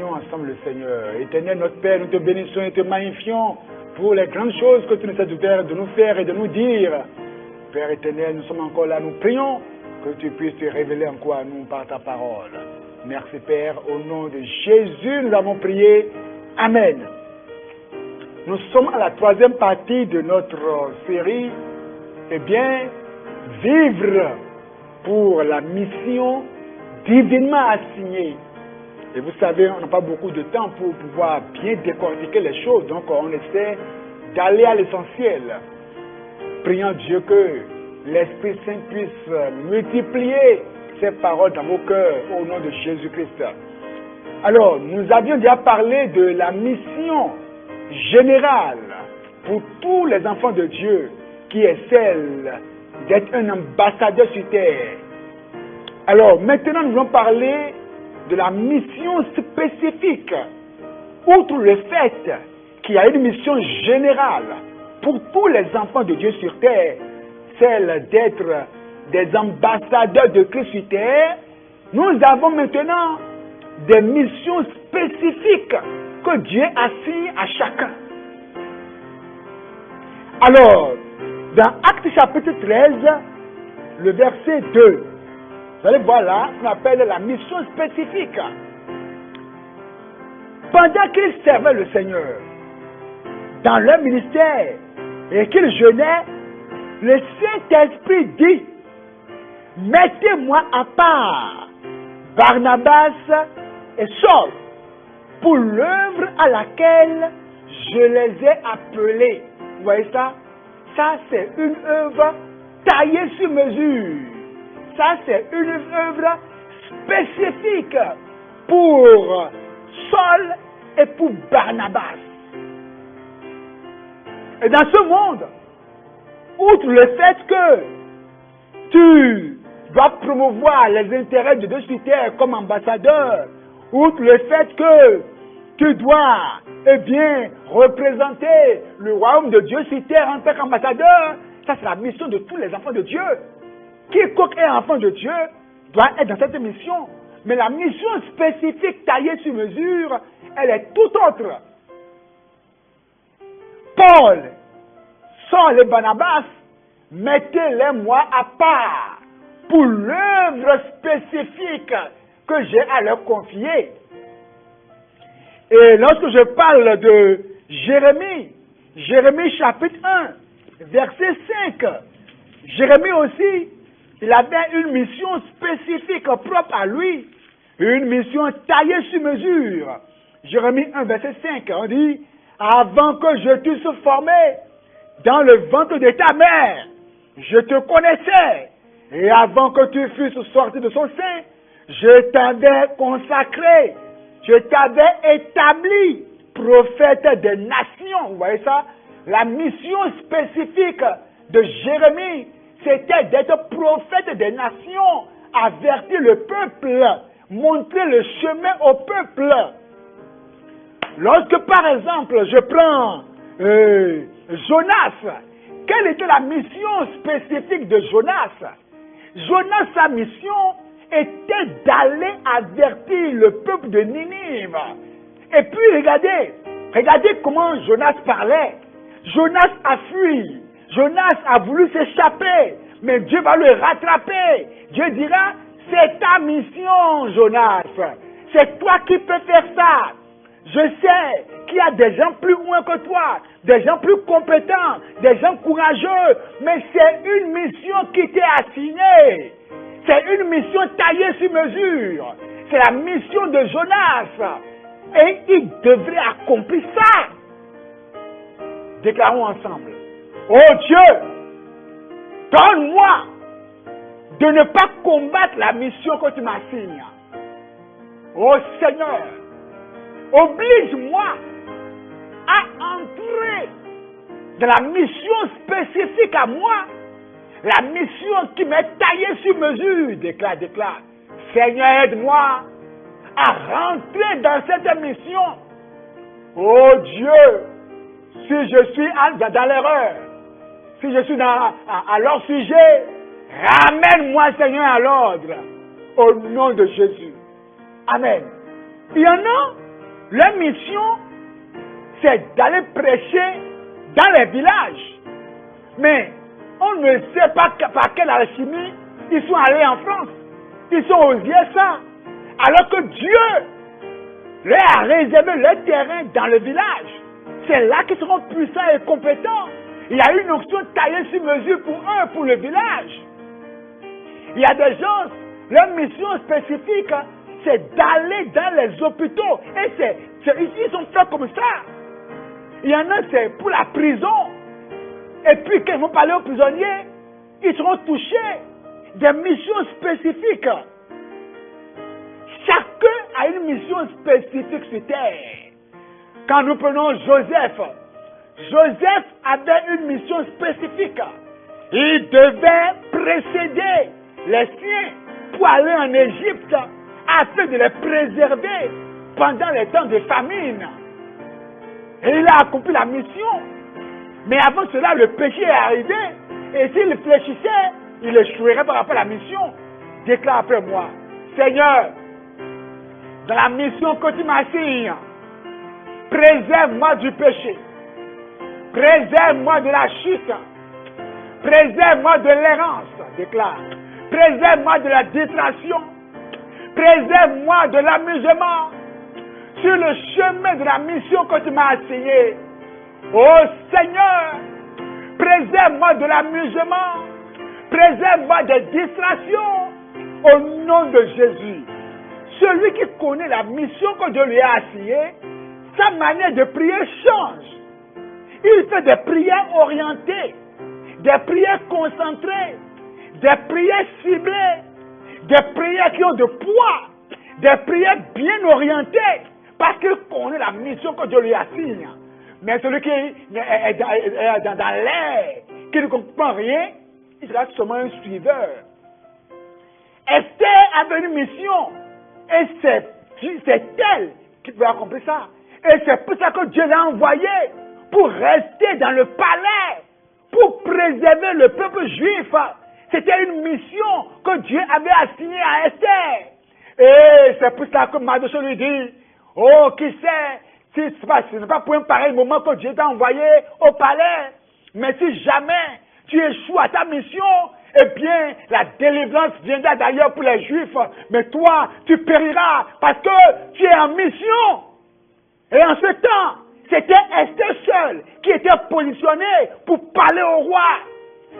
Ensemble le Seigneur. Éternel notre Père, nous te bénissons et te magnifions pour les grandes choses que tu nous as ouvertes de nous faire et de nous dire. Père éternel, nous sommes encore là, nous prions que tu puisses te révéler encore à nous par ta parole. Merci Père, au nom de Jésus, nous avons prié. Amen. Nous sommes à la troisième partie de notre série. Eh bien, vivre pour la mission divinement assignée. Et vous savez, on n'a pas beaucoup de temps pour pouvoir bien décortiquer les choses. Donc, on essaie d'aller à l'essentiel. Prions Dieu que l'Esprit Saint puisse multiplier ces paroles dans vos cœurs au nom de Jésus-Christ. Alors, nous avions déjà parlé de la mission générale pour tous les enfants de Dieu, qui est celle d'être un ambassadeur sur terre. Alors, maintenant, nous allons parler de la mission spécifique, outre le fait qu'il y a une mission générale pour tous les enfants de Dieu sur terre, celle d'être des ambassadeurs de Christ sur terre. Nous avons maintenant des missions spécifiques que Dieu assigne à chacun. Alors, dans Actes chapitre 13, le verset 2, vous allez voir là ce qu'on appelle la mission spécifique. Pendant qu'ils servaient le Seigneur dans leur ministère et qu'ils jeûnaient, le Saint-Esprit dit: mettez-moi à part Barnabas et Saul pour l'œuvre à laquelle je les ai appelés. Vous voyez ça? Ça, c'est une œuvre taillée sur mesure. Ça, c'est une œuvre spécifique pour Saul et pour Barnabas. Et dans ce monde, outre le fait que tu dois promouvoir les intérêts de Dieu sur terre comme ambassadeur, outre le fait que tu dois, eh bien, représenter le royaume de Dieu sur terre en tant qu'ambassadeur, ça c'est la mission de tous les enfants de Dieu. Quiconque est enfant de Dieu doit être dans cette mission. Mais la mission spécifique taillée sur mesure, elle est tout autre. Paul, Saul et Barnabas, mettez-les-moi à part pour l'œuvre spécifique que j'ai à leur confier. Et lorsque je parle de Jérémie, Jérémie chapitre 1, verset 5, Jérémie aussi, il avait une mission spécifique propre à lui, une mission taillée sur mesure. Jérémie 1, verset 5, on dit: avant que je t'eusse formé dans le ventre de ta mère, je te connaissais, et avant que tu fusses sorti de son sein, je t'avais consacré, je t'avais établi prophète des nations. Vous voyez ça? La mission spécifique de Jérémie, c'était d'être prophète des nations, avertir le peuple, montrer le chemin au peuple. Lorsque, par exemple, je prends Jonas, quelle était la mission spécifique de Jonas? Jonas, sa mission était d'aller avertir le peuple de Ninive. Et puis, regardez comment Jonas parlait. Jonas a fui. Jonas a voulu s'échapper, mais Dieu va le rattraper. Dieu dira: c'est ta mission, Jonas. C'est toi qui peux faire ça. Je sais qu'il y a des gens plus loin que toi, des gens plus compétents, des gens courageux, mais c'est une mission qui t'est assignée. C'est une mission taillée sur mesure. C'est la mission de Jonas. Et il devrait accomplir ça. Déclarons ensemble: oh Dieu, donne-moi de ne pas combattre la mission que tu m'assignes. Oh Seigneur, oblige-moi à entrer dans la mission spécifique à moi, la mission qui m'est taillée sur mesure. Déclare. Seigneur, aide-moi à rentrer dans cette mission. Oh Dieu, si je suis dans l'erreur, si je suis à leur sujet, ramène-moi, Seigneur, à l'ordre, au nom de Jésus. Amen. Il y en a Leur mission, c'est d'aller prêcher dans les villages. Mais on ne sait pas par quelle alchimie ils sont allés en France. Ils sont aux USA. Alors que Dieu leur a réservé leur terrain dans le village. C'est là qu'ils seront puissants et compétents. Il y a une onction taillée sur mesure pour eux, pour le village. Il y a des gens, leur mission spécifique, c'est d'aller dans les hôpitaux. Et ils sont faits comme ça. Il y en a, c'est pour la prison. Et puis, quand ils vont parler aux prisonniers, ils seront touchés. Des missions spécifiques. Chacun a une mission spécifique sur terre. Quand nous prenons Joseph, Joseph avait une mission spécifique. Il devait précéder les siens pour aller en Égypte afin de les préserver pendant les temps de famine. Et il a accompli la mission. Mais avant cela, le péché est arrivé. Et s'il fléchissait, il échouerait par rapport à la mission. Déclare après moi, Seigneur, dans la mission que tu m'assignes, préserve-moi du péché. Préserve-moi de la chute. Préserve-moi de l'errance, déclare. Préserve-moi de la distraction. Préserve-moi de l'amusement. Sur le chemin de la mission que tu m'as assignée. Oh Seigneur, préserve-moi de l'amusement. Préserve-moi des distractions. Au nom de Jésus. Celui qui connaît la mission que Dieu lui a assignée, sa manière de prier change. Il fait des prières orientées, des prières concentrées, des prières ciblées, des prières qui ont de poids, des prières bien orientées, parce qu'il connaît la mission que Dieu lui assigne. Mais celui qui est dans l'air, qui ne comprend rien, il sera seulement un suiveur. Esther avait une mission, et c'est elle qui peut accomplir ça. Et c'est pour ça que Dieu l'a envoyé, pour rester dans le palais, pour préserver le peuple juif. C'était une mission que Dieu avait assignée à Esther. Et c'est pour ça que Mardochée lui dit, oh, qui sait, ce n'est pas pour un pareil moment que Dieu t'a envoyé au palais. Mais si jamais tu échoues à ta mission, eh bien, la délivrance viendra d'ailleurs pour les Juifs. Mais toi, tu périras parce que tu es en mission. Et en ce temps, c'était Esther seule qui était positionnée pour parler au roi.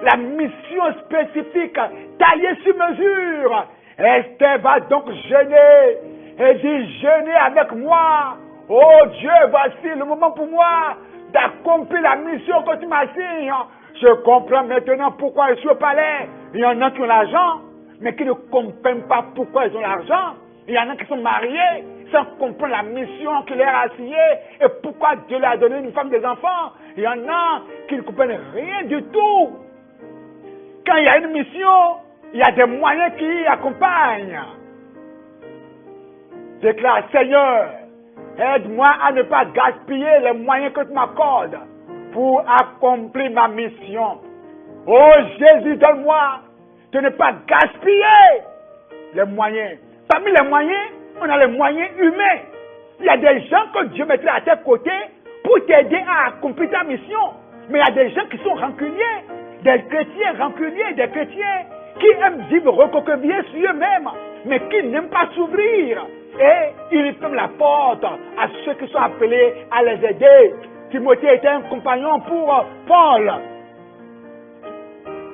La mission spécifique, taillée sur mesure. Esther va donc jeûner. Et dit, jeûnez avec moi. Oh Dieu, voici le moment pour moi d'accomplir la mission que tu m'assignes. Je comprends maintenant pourquoi je suis au palais. Il y en a qui ont l'argent, mais qui ne comprennent pas pourquoi ils ont l'argent. Il y en a qui sont mariés sans comprendre la mission qu'il leur a assignée et pourquoi Dieu leur a donné une femme, des enfants. Il y en a qui ne comprennent rien du tout. Quand il y a une mission, il y a des moyens qui y accompagnent. Déclare, Seigneur, aide-moi à ne pas gaspiller les moyens que tu m'accordes pour accomplir ma mission. Oh Jésus, donne-moi de ne pas gaspiller les moyens. Parmi les moyens, on a les moyens humains. Il y a des gens que Dieu mettrait à tes côtés pour t'aider à accomplir ta mission. Mais il y a des gens qui sont rancuniers, des chrétiens rancuniers, des chrétiens qui aiment vivre recoquevillés sur eux-mêmes, mais qui n'aiment pas s'ouvrir. Et ils ferment la porte à ceux qui sont appelés à les aider. Timothée était un compagnon pour Paul.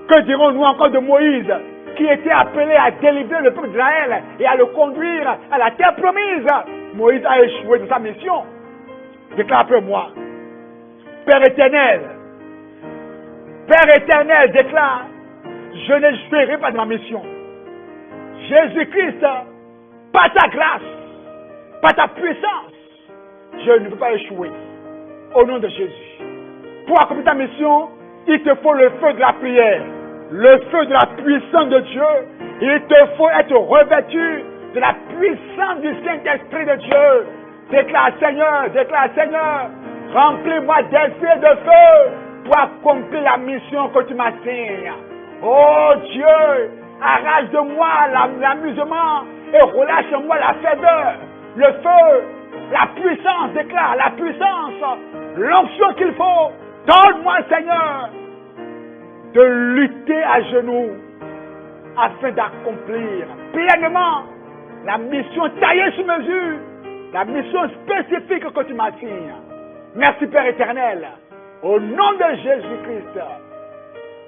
Que dirons-nous encore de Moïse, qui était appelé à délivrer le peuple d'Israël et à le conduire à la terre promise? Moïse a échoué de sa mission. Déclare après moi. Père éternel, déclare, je n'échouerai pas de ma mission. Jésus-Christ, par ta grâce, par ta puissance, je ne peux pas échouer. Au nom de Jésus. Pour accomplir ta mission, il te faut le feu de la prière, le feu de la puissance de Dieu. Il te faut être revêtu de la puissance du Saint-Esprit de Dieu. Déclare Seigneur, remplis-moi d'esprit de feu pour accomplir la mission que tu m'assignes. Oh Dieu, arrache de moi l'amusement et relâche-moi la ferveur, le feu, la puissance déclare la puissance, l'onction qu'il faut. Donne-moi, Seigneur, de lutter à genoux afin d'accomplir pleinement la mission taillée sur mesure, la mission spécifique que tu m'assignes. Merci Père éternel, au nom de Jésus-Christ.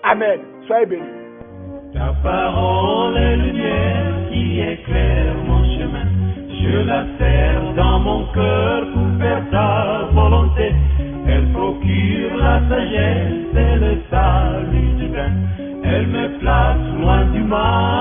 Amen. Soyez bénis. Ta parole est lumière qui éclaire mon chemin. Je la serre dans mon cœur pour faire ta volonté. Elle procure la sagesse et le salut divin. Elle me place loin du mal.